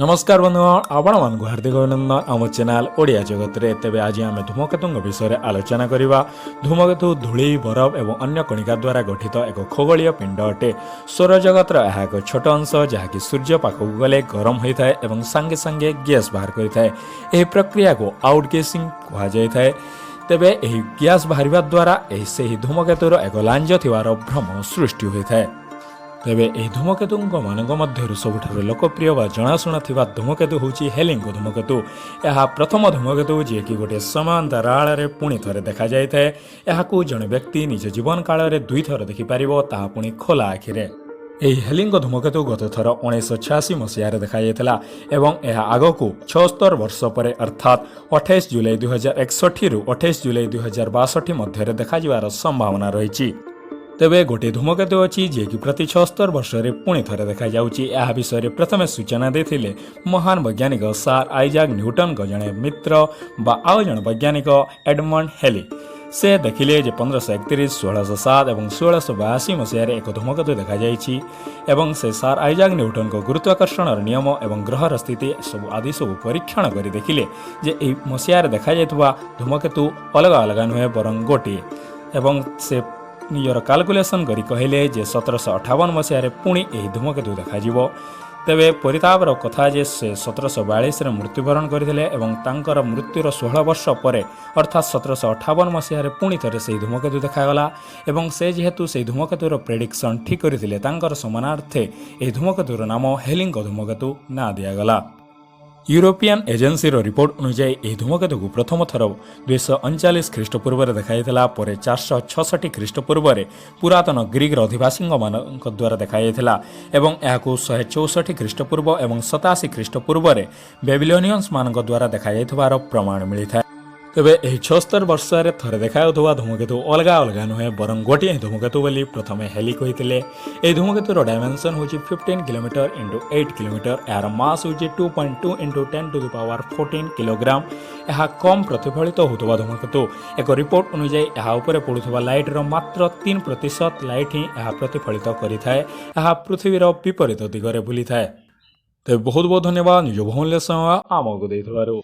नमस्कार बंधुगण आपण हार्दिक अभिनंदन आम चैनल ओडिया जगत रे। तेबे आज आम धूमकेतु विषय आलोचना करवा। धूमकेतु धूली बरफ और अन्य कणिका द्वारा गठित एक खगोलीय पिंड अटे। सौरजगतर यह एक छोट अंश जहाँकि सूर्य पाखक गले गरम होता है और सांगे सांगे गैस बाहर करता है। प्रक्रिया को आउटगेसिंग कहुए। तेबे एही गैस बाहर द्वारा से धूमकेतुर एक लांज थिवार भ्रम सृष्टि होता है। तेबे एही धूमकेतु मानक मध्यरु सबुठारु लोकप्रिय व जनाशुना थिबा धूमकेतु होउची हेलिंग धूमकेतु। यह प्रथम धूमकेतु जे कि गोटे समांतराल रे पुणी थरे देखा जाय थाए। यहाकू जणे व्यक्ति निज जीवन काल रे दुई थर देखि पारिबो, ताहा पुणी खोला आखिरे। एही हेलिंग धूमकेतु गत थर 1986 मसीह देखा जायतिला एवं यह आगकू 76 वर्ष पर अर्थात 28 जुलाई 2061 रु 28 जुलाई 2062 मध्य देखा जिवार संभावना रही। तेबे गोटे धूमकेतु अच्छी जे कि प्रति 76 वर्ष पुणी थरे देखा जाउची। यह विषय प्रथम सूचना देथिले महान वैज्ञानिक सार आइजाक न्यूटन को जड़े मित्र बा आउ जन वैज्ञानिक एडमंड हेली। से देखिले जे 1531, 1607 और 1682 मसीह एक धूमकेतु देखा जाइछि एवं से सार आइजाक न्यूटन को गुरुत्वाकर्षण नियम और ग्रहर स्थिति सब आदि सब परीक्षण कर देखिले जे एही मसीह देखा जाइतबा धूमकेतु अलग अलग नुहे बरं गोटे एवं से निजर कैलकुलेशन करी कहले जे 1758 मसीह पुणी यही धूमकेतु देखा। तेबे परितापर कथा जे से 1742 मृत्युवरण करथिले एवं तांकर मृत्युर 16 वर्ष पर अर्थात 1758 मसीह पुणी थे से धूमकेतु देखागला एवं से जेहेतु से धूमकेतुर प्रेडिक्शन ठीक करथिले तांकर समानार्थे यह धूमकेतुर नाम हेलिंग धूमकेतु ना दियागला। यूरोपियन एजेंसी रिपोर्ट अनुसार यह धूमकेतु को प्रथम थर 239 ख्रीष्टपूर्व देखा पर 466 ख्रीष्टपूर्व पुरातन ग्रीक अधिवासी द्वारा देखा एवं यह 164 ख्रीष्टपूर्व और 87 ख्रीष्टपूर्व बेबिलोनियंस मान द्वारा देखा प्रमाण मिलता है। तेबे एही 76 वर्ष थरे देखाउथुवा धूमकेतु अलग अलग नुहे बरं गोटे धूमकेतु बोली प्रथमे हेली कहिथिले। एही धूमकेतुर डायमेंशन होची 15 किलोमीटर इंटू 8 किलोमीटर। यार मास होची 2.2 into 10 to the power 14 kilogram. यह कम प्रतिफलित होतुवा धूमकेतु। एक रिपोर्ट अनुसार यह उपरे पड़ुथुवा लाइट रो मात्र 3% लाइट ही यह प्रतिफलित करिथाए। यह पृथ्वीर विपरीत दिगरे बुलिथाए। तेबे बहुत बहुत धन्यवाद निज बहुमूल्य समय आमको देइथबारु।